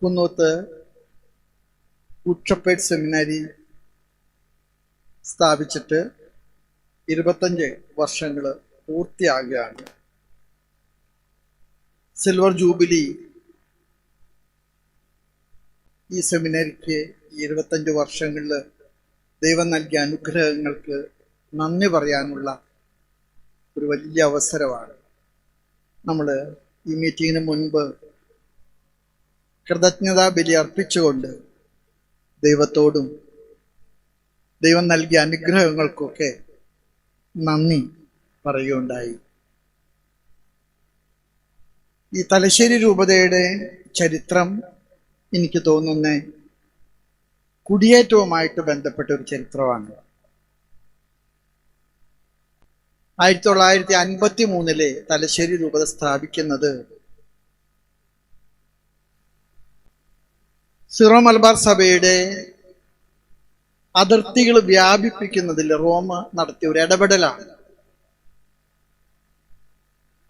കുന്നോത്ത് ഉച്ചപ്പേട്ട് സെമിനാരി സ്ഥാപിച്ചിട്ട് 25 വർഷങ്ങൾ പൂർത്തിയാകുകയാണ്. Silver jubilee ഈ സെമിനാരിക്ക് 25 വർഷങ്ങളിൽ ദൈവം നൽകിയ അനുഗ്രഹങ്ങൾക്ക് നന്ദി പറയാനുള്ള ഒരു വലിയ അവസരമാണ്. നമ്മൾ ഈ മീറ്റിങ്ങിന് മുൻപ് കൃതജ്ഞതാ ബലി അർപ്പിച്ചുകൊണ്ട് ദൈവത്തോടും ദൈവം നൽകിയ അനുഗ്രഹങ്ങൾക്കൊക്കെ നന്ദി പറയുകയുണ്ടായി. ഈ തലശ്ശേരി രൂപതയുടെ ചരിത്രം എനിക്ക് തോന്നുന്ന കുടിയേറ്റവുമായിട്ട് ബന്ധപ്പെട്ട ഒരു ചരിത്രമാണ്. 1953 തലശ്ശേരി രൂപത സ്ഥാപിക്കുന്നത് സിറോ മലബാർ സഭയുടെ അതിർത്തികൾ വ്യാപിപ്പിക്കുന്നതിൽ റോമ നടത്തിയ ഒരു ഇടപെടലാണ്.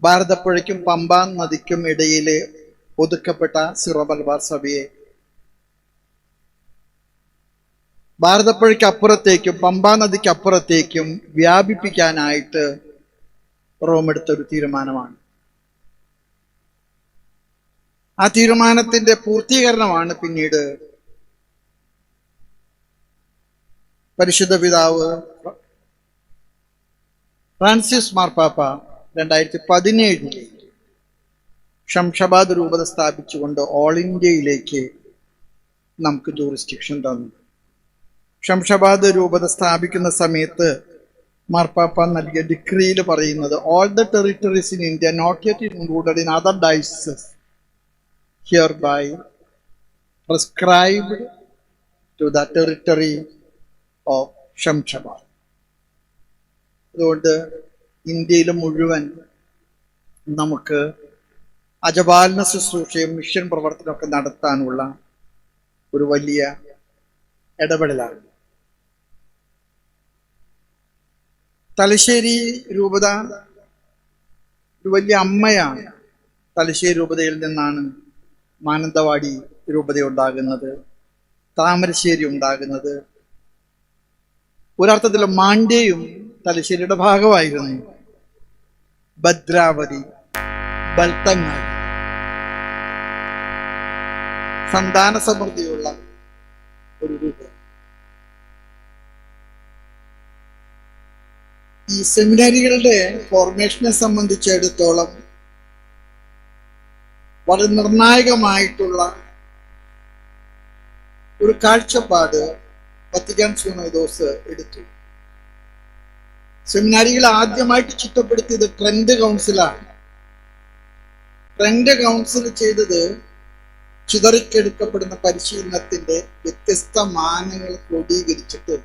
ഭാരതപ്പുഴയ്ക്കും പമ്പാ നദിക്കും ഇടയിൽ ഒതുക്കപ്പെട്ട സിറോ മലബാർ സഭയെ ഭാരതപ്പുഴയ്ക്ക് അപ്പുറത്തേക്കും പമ്പാ നദിക്ക് അപ്പുറത്തേക്കും വ്യാപിപ്പിക്കാനായിട്ട് റോം എടുത്തൊരു തീരുമാനമാണ്. ആ തീരുമാനത്തിന്റെ പൂർത്തീകരണമാണ് പിന്നീട് പരിശുദ്ധ പിതാവ് ഫ്രാൻസിസ് മാർപ്പാപ്പ 2017 ശംഷാബാദ് രൂപത സ്ഥാപിച്ചുകൊണ്ട് ഓൾ ഇന്ത്യയിലേക്ക് നമുക്ക് ജൂറിസ്ഡിക്ഷൻ തന്നു. ശംഷാബാദ് രൂപത സ്ഥാപിക്കുന്ന സമയത്ത് മാർപ്പാപ്പ നൽകിയ ഡിക്രിയിൽ പറയുന്നത്, all the territories in India not yet included in other diocese hereby prescribed to the territory of Shamshabad. അതുകൊണ്ട് ഇന്ത്യയിൽ മുഴുവൻ നമുക്ക് അജപാലന ശുശ്രൂഷയും മിഷൻ പ്രവർത്തനമൊക്കെ നടത്താനുള്ള ഒരു വലിയ ഇടപെടലാണ്. തലശ്ശേരി രൂപത ഒരു വലിയ അമ്മയാണ്. തലശ്ശേരി രൂപതയിൽ നിന്നാണ് മാനന്തവാടി രൂപത ഉണ്ടാകുന്നത്, താമരശ്ശേരി ഉണ്ടാകുന്നത്. ഒരർത്ഥത്തിൽ മാണ്ഡ്യയും തലശ്ശേരിയുടെ ഭാഗമായിരുന്നു. ഭദ്രാവതി, ബൽത്തങ്ങാടി സന്താന സമൃദ്ധിയുള്ള ഒരു രൂപത. ഈ സെമിനാരികളുടെ ഫോർമേഷനെ സംബന്ധിച്ചിടത്തോളം വളരെ നിർണായകമായിട്ടുള്ള ഒരു കാഴ്ചപ്പാട് വത്തിക്കാൻ സുനോദോസ് എടുത്തു. സെമിനാരികൾ ആദ്യമായിട്ട് ചിട്ടപ്പെടുത്തിയത് ട്രെൻഡ് കൗൺസിലാണ്. ട്രെൻഡ് കൗൺസിൽ ചെയ്തത് ചിതറിക്കെടുക്കപ്പെടുന്ന പരിശീലനത്തിന്റെ വ്യത്യസ്ത മാനങ്ങൾ ക്രോഡീകരിച്ചിട്ട്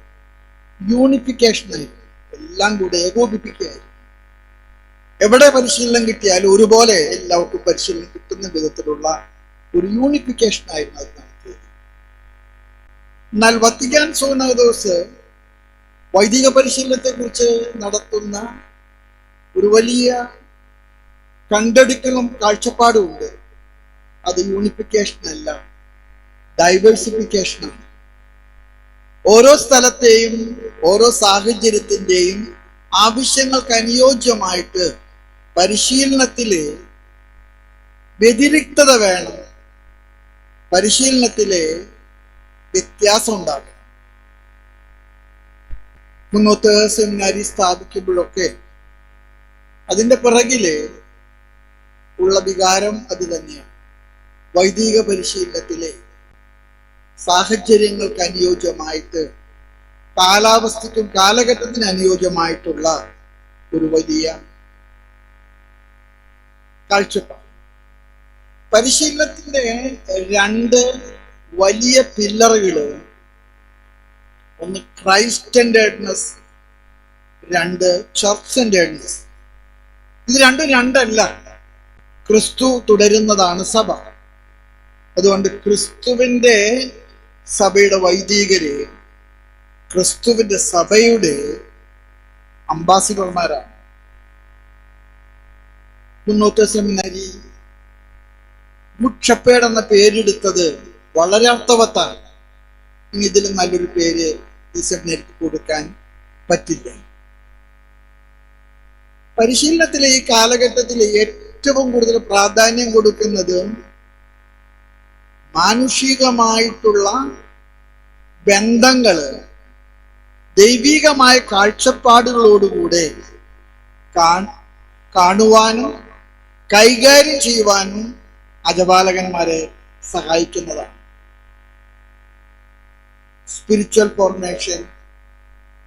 യൂണിഫിക്കേഷനായിരുന്നു, എല്ലാം കൂടെ ഏകോപിപ്പിക്കുകയായിരുന്നു. എവിടെ പരിശീലനം കിട്ടിയാലും ഒരുപോലെ എല്ലാവർക്കും പരിശീലനം കിട്ടുന്ന വിധത്തിലുള്ള ഒരു യൂണിഫിക്കേഷൻ ആയിരുന്നു അത് നടത്തിയത്. എന്നാൽ വത്തിക്കാൻ സുനോദോസ് വൈദിക പരിശീലനത്തെ കുറിച്ച് നടത്തുന്ന ഒരു വലിയ കണ്ടെടുക്കലും കാഴ്ചപ്പാടും ഉണ്ട്. അത് യൂണിഫിക്കേഷൻ അല്ല, ഡൈവേഴ്സിഫിക്കേഷനാണ്. ഓരോ സ്ഥലത്തെയും ഓരോ സാഹചര്യത്തിന്റെയും ആവശ്യങ്ങൾക്ക് അനുയോജ്യമായിട്ട് പരിശീലനത്തില് വ്യതിരിക്തത വേണം, പരിശീലനത്തില് വ്യത്യാസം ഉണ്ടാകും. കുന്നോത്ത് സെമിനാരി സ്ഥാപിക്കുമ്പോഴൊക്കെ അതിന്റെ പിറകില് ഉള്ള വികാരം അത് തന്നെയാണ്. വൈദിക പരിശീലനത്തിലെ സാഹചര്യങ്ങൾക്ക് അനുയോജ്യമായിട്ട്, കാലാവസ്ഥയ്ക്കും കാലഘട്ടത്തിന് അനുയോജ്യമായിട്ടുള്ള ഒരു വലിയ കാഴ്ചപ്പാട്. പരിശീലനത്തിന്റെ 2 വലിയ പില്ലറുകള്, ഒന്ന് ക്രൈസ്റ്റ് സെന്റേർഡ്നെസ്, 2 ചർച്ച് സെന്റേർഡ്നെസ്. ഇത് രണ്ടല്ല, ക്രിസ്തു തുടരുന്നതാണ് സഭ. അതുകൊണ്ട് ക്രിസ്തുവിന്റെ സഭയുടെ വൈദികര് ക്രിസ്തുവിന്റെ സഭയുടെ അംബാസിഡർമാരാണ്. കുന്നോത്ത് സെമിനാരി ഗുഡ് ഷെപ്പേർഡ് എന്ന പേരെടുത്തത് വളരെ അർത്ഥവത്താണ്. ഇനി ഇതിലും നല്ലൊരു പേര് ഈ സെമിനാരിക്ക് കൊടുക്കാൻ പറ്റില്ല. പരിശീലനത്തിലെ ഈ കാലഘട്ടത്തിൽ ഏറ്റവും കൂടുതൽ പ്രാധാന്യം കൊടുക്കുന്നത് മാനുഷികമായിട്ടുള്ള ബന്ധങ്ങള് ദൈവികമായ കാഴ്ചപ്പാടുകളോടുകൂടെ കാണുവാനും കൈകാര്യം ചെയ്യുവാനും അജപാലകന്മാരെ സഹായിക്കുന്നതാണ്. Spiritual formation,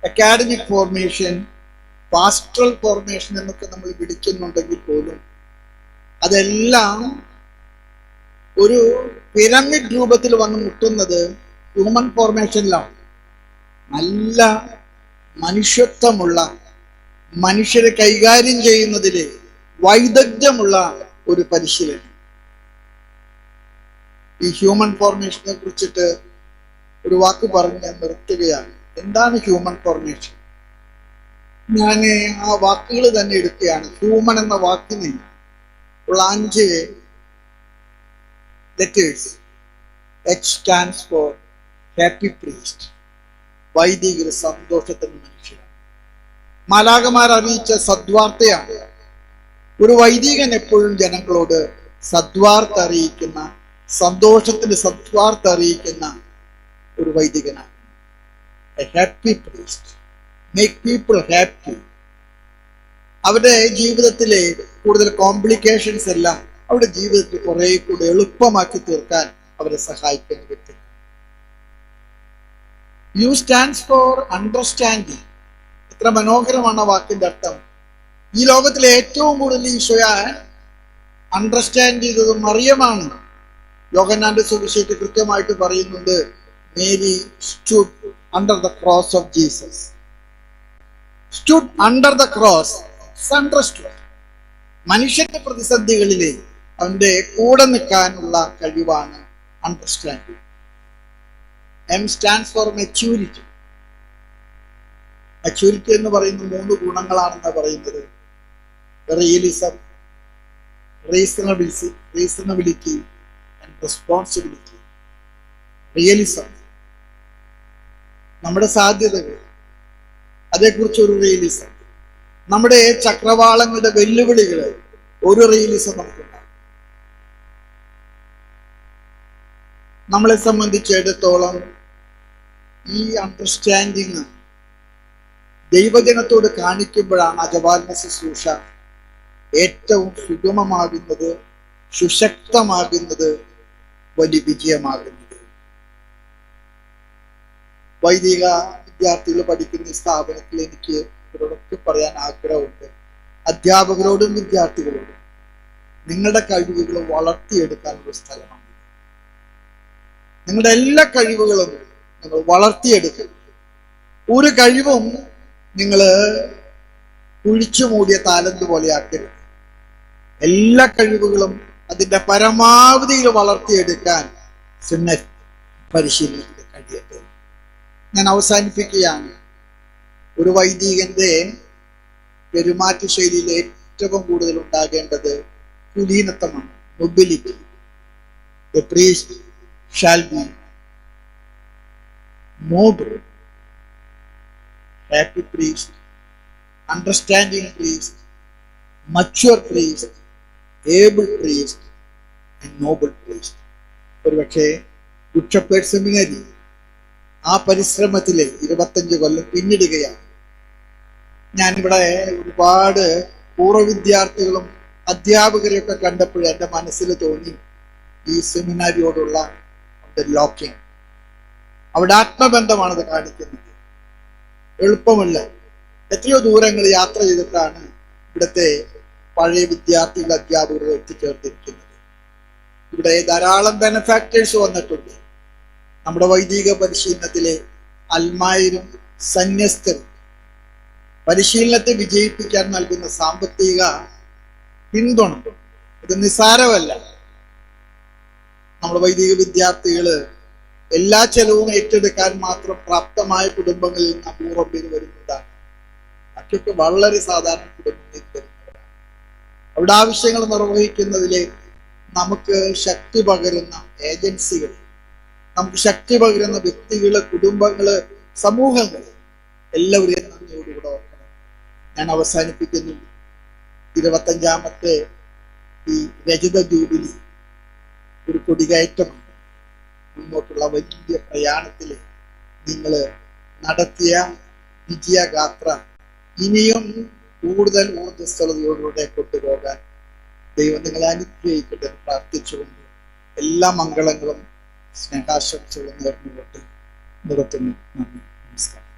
academic formation, pastoral formation എന്നൊക്കെ നമ്മൾ വിളിക്കുന്നുണ്ടെങ്കിൽ പോലും അതെല്ലാം ഒരു പിരമിഡ് രൂപത്തിൽ വന്ന് മുട്ടുന്നത് ഹ്യൂമൻ ഫോർമേഷനിലാണ്. നല്ല മനുഷ്യത്വമുള്ള, മനുഷ്യരെ കൈകാര്യം ചെയ്യുന്നതില് വൈദഗ്ധ്യമുള്ള ഒരു പരിശീലനം. ഈ ഹ്യൂമൻ ഫോർമേഷനെ കുറിച്ചിട്ട് ഒരു വാക്ക് പറഞ്ഞ് ഞാൻ നിർത്തുകയാണ്. എന്താണ് ഹ്യൂമൻ ഫോർമേഷൻ? ഞാൻ ആ വാക്കുകൾ തന്നെ എടുക്കുകയാണ്. ഹ്യൂമൻ എന്ന വാക്കിന് ഉള്ള 5 letters. H stands for happy priest. വൈദികർ സന്തോഷത്തിന് മനുഷ്യരാണ്. മാലാഖമാർ അറിയിച്ച സദ്വാർത്തയാണ്. ഒരു വൈദികൻ എപ്പോഴും ജനങ്ങളോട് സദ്വാർത്ത അറിയിക്കുന്ന, സന്തോഷത്തിന് സദ്വാർത്ത അറിയിക്കുന്ന ഒരു വൈദികനാണ്. A happy priest, make people happy. അവരുടെ ജീവിതത്തിലെ കൂടുതൽ കോംപ്ലിക്കേഷൻസ് എല്ലാം അവരുടെ ജീവിതത്തിൽ കുറെ കൂടെ എളുപ്പമാക്കി തീർക്കാൻ അവരെ സഹായിക്കുന്ന വ്യക്തി. U stands for understanding. എത്ര മനോഹരമാണ് ആ വാക്കിന്റെ അർത്ഥം. ഈ ലോകത്തിലെ ഏറ്റവും കൂടുതൽ ഈശോയെ അണ്ടർസ്റ്റാൻഡ് ചെയ്തത് മറിയമാണ്. യോഹന്നാന്റെ സുവിശേഷത്തിൽ കൃത്യമായിട്ട് പറയുന്നുണ്ട്, Mary stood under the cross of Jesus. Stood under the cross, understood. മനുഷ്യന്റെ പ്രതിസന്ധികളിലെ അവന്റെ കൂടെ നിൽക്കാനുള്ള കഴിവാണ് understanding. M stands for maturity. Maturity എന്ന് പറയുന്ന 3 ഗുണങ്ങളാണെന്നാണ് പറയുന്നത്. Realism, റീസണബിലിറ്റി and responsibility. റിയലിസം, നമ്മുടെ സാധ്യതകൾ, അതേക്കുറിച്ച് ഒരു റിയലിസം. നമ്മുടെ ചക്രവാളങ്ങളുടെ വെല്ലുവിളികൾ, ഒരു റിയലിസം നമുക്കുണ്ടാകും. നമ്മളെ സംബന്ധിച്ചിടത്തോളം ഈ അണ്ടർസ്റ്റാൻഡിങ് ദൈവജനത്തോട് കാണിക്കുമ്പോഴാണ് അജപാലന ശുശ്രൂഷ ഏറ്റവും സുഗമമാകുന്നത്, സുശക്തമാകുന്നത്, വലിയ വിജയമാകുന്നത്. വൈദിക വിദ്യാർത്ഥികൾ പഠിക്കുന്ന സ്ഥാപനത്തിൽ എനിക്ക് ഇവരോടൊക്കെ പറയാൻ ആഗ്രഹമുണ്ട്. അധ്യാപകരോടും വിദ്യാർത്ഥികളോടും നിങ്ങളുടെ കഴിവുകൾ വളർത്തിയെടുക്കാനുള്ള സ്ഥലമാണ്. നിങ്ങളുടെ എല്ലാ കഴിവുകളും നിങ്ങൾ വളർത്തിയെടുക്കുക. ഒരു കഴിവും നിങ്ങൾ കുഴിച്ചു മൂടിയ താലന്ത് പോലെ ആക്കരുത്. എല്ലാ കഴിവുകളും അതിന്റെ പരമാവധിയിൽ വളർത്തിയെടുക്കാൻ സുന്നത്ത് പരിശീലനത്തിൽ കഴിയട്ടെ. ഞാൻ അവസാനിപ്പിക്കുകയാണ്. ഒരു വൈദികന്റെ പെരുമാറ്റ ശൈലിയിൽ ഏറ്റവും കൂടുതൽ ഉണ്ടാകേണ്ടത് കുലീനത്വമാണ്, mobility. The priest shall be noble, happy priest, understanding priest, mature priest, able priest and noble priest. ഒരുപക്ഷെ ഗുഡ് ഷെപ്പേർഡ് സെമിനറി ആ പരിശ്രമത്തിലെ 25 കൊല്ലം പിന്നിടുകയാണ്. ഞാനിവിടെ ഒരുപാട് പൂർവ്വ വിദ്യാർത്ഥികളും അധ്യാപകരെയൊക്കെ കണ്ടപ്പോൾ എൻ്റെ മനസ്സിൽ തോന്നി ഈ സെമിനാരിയോടുള്ള ലോക്കിങ്. അവിടെ ആത്മബന്ധമാണത് കാണിക്കുന്നത്. എളുപ്പമല്ല. എത്രയോ ദൂരങ്ങൾ യാത്ര ചെയ്തിട്ടാണ് ഇവിടുത്തെ പഴയ വിദ്യാർത്ഥികൾ അധ്യാപകർ എത്തിച്ചേർത്തിരിക്കുന്നത്. ഇവിടെ ധാരാളം ബെനഫാക്ടേഴ്സ് വന്നിട്ടുണ്ട്. നമ്മുടെ വൈദിക പരിശീലനത്തിലെ അൽമായരും സന്യസ്തരും പരിശീലനത്തെ വിജയിപ്പിക്കാൻ നൽകുന്ന സാമ്പത്തിക പിന്തുണ ഇത് നിസ്സാരമല്ല. നമ്മുടെ വൈദിക വിദ്യാർത്ഥികള് എല്ലാ ചെലവും ഏറ്റെടുക്കാൻ മാത്രം പ്രാപ്തമായ കുടുംബങ്ങളിൽ നിന്ന് അപൂർവം പേര് വരുന്നതാണ്. ബാക്കിയൊക്കെ വളരെ സാധാരണ കുടുംബങ്ങളിൽ വരുന്നവരാണ്. അവിടെ ആവശ്യങ്ങൾ നിർവഹിക്കുന്നതിലെ നമുക്ക് ശക്തി പകരുന്ന ഏജൻസികൾ, നമുക്ക് ശക്തി പകരുന്ന വ്യക്തികള്, കുടുംബങ്ങള്, സമൂഹങ്ങൾ എല്ലാവരെയും നന്ദിയോടുകൂടെ ഓർക്കണം. ഞാൻ അവസാനിപ്പിക്കുന്നു. 25ാമത്തെ ഈ രജത ജൂബിലി ഒരു കൊടികയറ്റമാണ്. മുന്നോട്ടുള്ള വലിയ പ്രയാണത്തിൽ നിങ്ങൾ നടത്തിയ വിജയഗാത്ര ഇനിയും കൂടുതൽ ഊർജ്ജസ്വലതയോടുകൂടെ കൊണ്ടുപോകാൻ ദൈവം നിങ്ങളെ അനുഗ്രഹിക്കട്ടെ എന്ന് പ്രാർത്ഥിച്ചുകൊണ്ട് എല്ലാ മംഗളങ്ങളും സ്നേഹാശംസകളും നേർന്നുകൊണ്ട് നിർത്തുന്നു. നന്ദി, നമസ്കാരം.